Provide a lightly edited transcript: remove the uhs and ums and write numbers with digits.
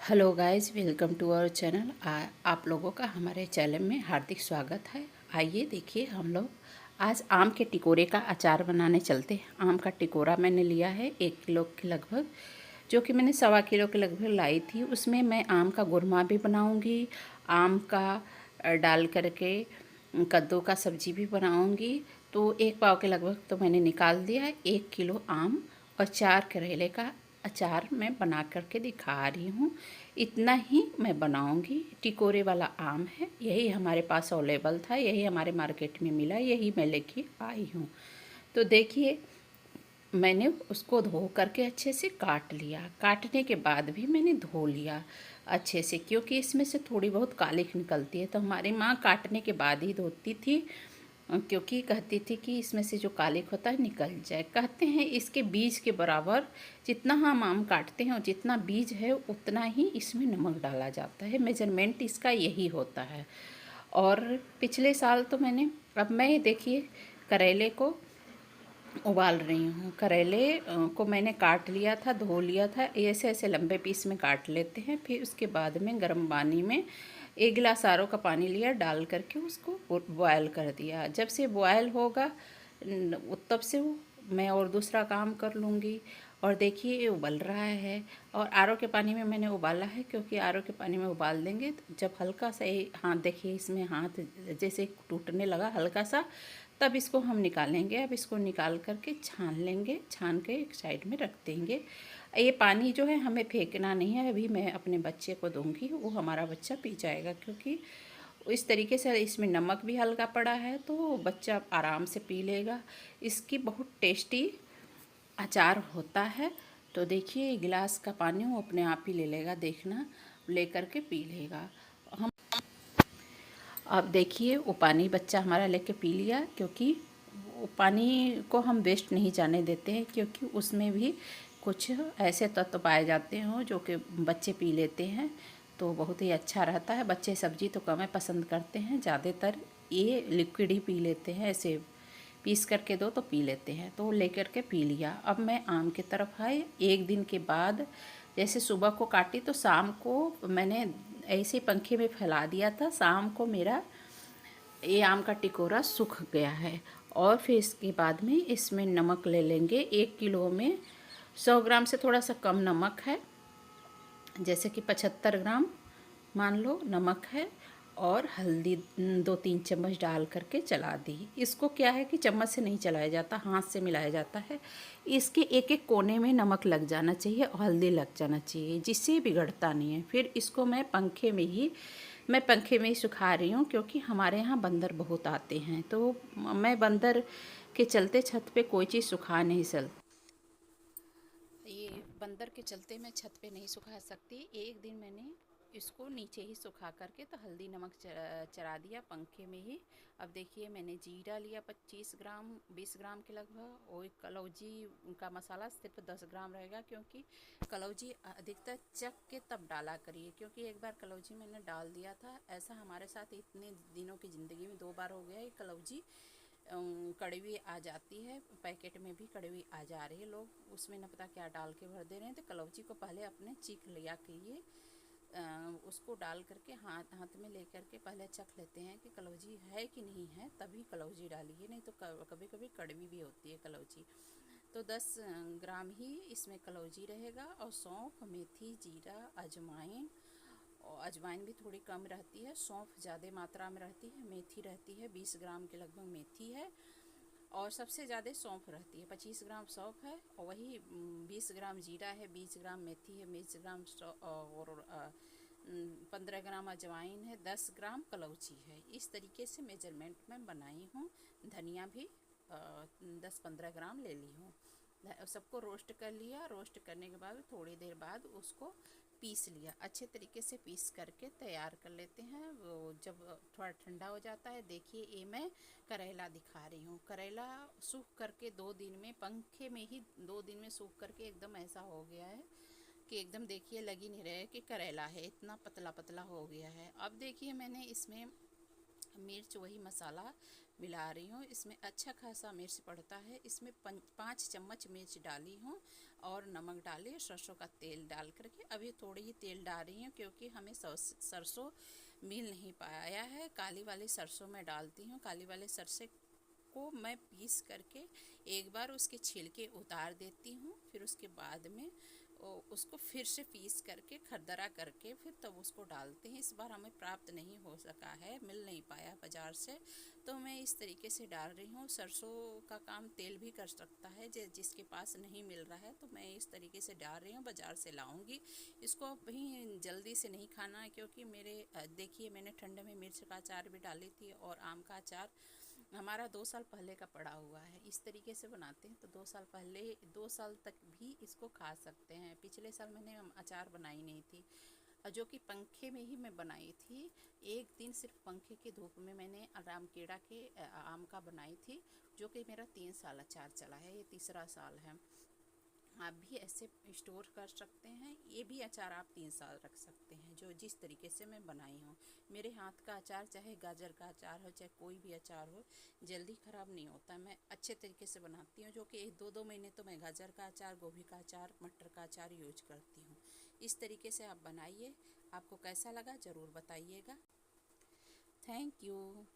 Hello guys, welcome to our channel. आप लोगों का हमारे चैनल में हार्दिक स्वागत है। आइए देखिए, हम लोग आज आम के टिकोरे का अचार बनाने चलते हैं। आम का टिकोरा मैंने लिया है 1 किलो के लगभग, जो कि मैंने 1.25 किलो के लगभग लाई थी। उसमें मैं आम का गुरमा भी बनाऊंगी, आम का डाल करके कद्दू का सब्जी भी बनाऊंगी। तो 1 पाव के लगभग तो मैंने निकाल दिया। 1 किलो आम और 4 करेले का अचार मैं बना करके दिखा रही हूँ। इतना ही मैं बनाऊंगी। टिकोरे वाला आम है, यही हमारे पास अवेलेबल था, यही हमारे मार्केट में मिला, यही मैं लेके आई हूँ। तो देखिए, मैंने उसको धो करके अच्छे से काट लिया। काटने के बाद भी मैंने धो लिया अच्छे से, क्योंकि इसमें से थोड़ी बहुत कालिख निकलती है। तो हमारी माँ काटने के बाद ही धोती थी, क्योंकि कहती थी कि इसमें से जो कालिख होता है निकल जाए। कहते हैं इसके बीज के बराबर जितना हम आम काटते हैं और जितना बीज है उतना ही इसमें नमक डाला जाता है। मेजरमेंट इसका यही होता है। और पिछले साल तो अब मैं देखिए करेले को उबाल रही हूँ। करेले को मैंने काट लिया था, धो लिया था। ऐसे ऐसे लंबे पीस में काट लेते हैं। फिर उसके बाद में गर्म पानी में 1 गिलास आर ओ का पानी लिया, डाल करके उसको बॉयल कर दिया। जब से बॉयल होगा तब से मैं और दूसरा काम कर लूँगी। और देखिए ये उबल रहा है, और आर ओ के पानी में मैंने उबाला है, क्योंकि आर ओ के पानी में उबाल देंगे तो जब हल्का सा हाथ, देखिए इसमें हाथ जैसे टूटने लगा हल्का सा, तब इसको हम निकालेंगे। अब इसको निकाल करके छान लेंगे, छान के एक साइड में रख देंगे। ये पानी जो है हमें फेंकना नहीं है। अभी मैं अपने बच्चे को दूंगी, वो हमारा बच्चा पी जाएगा, क्योंकि इस तरीके से इसमें नमक भी हल्का पड़ा है, तो बच्चा आराम से पी लेगा। इसकी बहुत टेस्टी अचार होता है। तो देखिए गिलास का पानी वो अपने आप ही ले लेगा, देखना, ले करके पी लेगा। हम अब देखिए वो पानी बच्चा हमारा लेके पी लिया, क्योंकि वो पानी को हम वेस्ट नहीं जाने देते हैं, क्योंकि उसमें भी कुछ ऐसे तत्व पाए जाते हैं जो कि बच्चे पी लेते हैं, तो बहुत ही अच्छा रहता है। बच्चे सब्जी तो कम पसंद करते हैं, ज़्यादातर ये लिक्विड ही पी लेते हैं। ऐसे पीस करके दो तो पी लेते हैं, तो लेकर के पी लिया। अब मैं आम की तरफ आई। 1 दिन के बाद जैसे सुबह को काटी तो शाम को मैंने ऐसे पंखे में फैला दिया था। शाम को मेरा ये आम का टिकोरा सूख गया है। और फिर इसके बाद में इसमें नमक ले लेंगे। 1 किलो में 100 ग्राम से थोड़ा सा कम नमक है, जैसे कि 75 ग्राम मान लो नमक है। और हल्दी 2-3 चम्मच डाल करके चला दी। इसको क्या है कि चम्मच से नहीं चलाया जाता, हाथ से मिलाया जाता है। इसके एक एक कोने में नमक लग जाना चाहिए और हल्दी लग जाना चाहिए, जिससे बिगड़ता नहीं है। फिर इसको मैं पंखे में ही सुखा रही हूँ, क्योंकि हमारे यहाँ बंदर बहुत आते हैं, तो मैं बंदर के चलते छत पे कोई चीज़ सुखा नहीं सकती। ये बंदर के चलते मैं छत पे नहीं सुखा सकती। एक दिन मैंने इसको नीचे ही सुखा करके तो हल्दी नमक चढ़ा दिया पंखे में ही। अब देखिए मैंने जीरा लिया 25 ग्राम, 20 ग्राम के लगभग। और कलौजी का मसाला सिर्फ 10 ग्राम रहेगा, क्योंकि कलौजी अधिकतर चख के तब डाला करिए, क्योंकि एक बार कलौजी मैंने डाल दिया था। ऐसा हमारे साथ इतने दिनों की ज़िंदगी में 2 बार हो गया। ये कलौजी कड़वी आ जाती है, पैकेट में भी कड़वी आ जा रही है। लोग उसमें न पता क्या डाल के भर दे रहे हैं। तो कलौजी को पहले अपने चीख लिया करिए। उसको डाल करके हाथ हाथ में ले करके पहले चख लेते हैं कि कलौजी है कि नहीं है, तभी कलौजी डालिए, नहीं तो कभी कभी कड़वी भी होती है कलौजी। तो 10 ग्राम ही इसमें कलौजी रहेगा। और सौंफ, मेथी, जीरा, अजवाइन, और अजवाइन भी थोड़ी कम रहती है, सौंफ ज़्यादा मात्रा में रहती है, मेथी रहती है 20 ग्राम के लगभग मेथी है। और सबसे ज़्यादा सौंफ रहती है, 25 ग्राम सौंफ है। और वही 20 ग्राम जीरा है, 20 ग्राम मेथी है, 20 ग्राम और 15 ग्राम अजवाइन है, 10 ग्राम कलौची है। इस तरीके से मेजरमेंट में बनाई हूँ। धनिया भी 10-15 ग्राम ले ली हूँ। सबको रोस्ट कर लिया। रोस्ट करने के बाद थोड़ी देर बाद उसको पीस लिया। अच्छे तरीके से पीस करके तैयार कर लेते हैं। वो जब थोड़ा ठंडा हो जाता है, देखिए ये मैं करेला दिखा रही हूँ। करेला सूख करके 2 दिन में, पंखे में ही 2 दिन में सूख करके एकदम ऐसा हो गया है कि एकदम देखिए लग ही नहीं रहा है कि करेला है, इतना पतला पतला हो गया है। अब देखिए मैंने इसमें मिर्च वही मसाला मिला रही हूँ। इसमें अच्छा खासा मिर्च पड़ता है। इसमें 5 चम्मच मिर्च डाली हूँ और नमक डाले, सरसों का तेल डाल करके अभी थोड़ी ही तेल डाल रही हूँ क्योंकि हमें सरसों मिल नहीं पाया है। काली वाली सरसों मैं डालती हूँ। काली वाले सरसों को मैं पीस करके एक बार उसके छिलके उतार देती हूँ, फिर उसके बाद में उसको फिर से पीस करके खरदरा करके फिर तब उसको डालते हैं। इस बार हमें प्राप्त नहीं हो सका है, मिल नहीं पाया बाज़ार से, तो मैं इस तरीके से डाल रही हूँ। सरसों का काम तेल भी कर सकता है, जिसके पास नहीं मिल रहा है, तो मैं इस तरीके से डाल रही हूँ। बाज़ार से लाऊंगी इसको भी जल्दी से नहीं खाना है क्योंकि मेरे देखिए मैंने ठंडे में मिर्च का अचार भी डाली थी और आम का अचार हमारा 2 साल पहले का पड़ा हुआ है। इस तरीके से बनाते हैं तो 2 साल पहले 2 साल तक भी इसको खा सकते हैं। पिछले साल मैंने अचार बनाई नहीं थी, जो कि पंखे में ही मैं बनाई थी। एक दिन सिर्फ पंखे की धूप में मैंने रामखेड़ा के आम का बनाई थी, जो कि मेरा 3 साल अचार चला है। ये तीसरा साल है। आप भी ऐसे स्टोर कर सकते हैं। ये भी अचार आप 3 साल रख सकते हैं, जो जिस तरीके से मैं बनाई हूँ। मेरे हाथ का अचार, चाहे गाजर का अचार हो चाहे कोई भी अचार हो, जल्दी ख़राब नहीं होता। मैं अच्छे तरीके से बनाती हूँ, जो कि 1-2 महीने तो मैं गाजर का अचार, गोभी का अचार, मटर का अचार यूज करती हूँ। इस तरीके से आप बनाइए। आपको कैसा लगा ज़रूर बताइएगा। Thank you.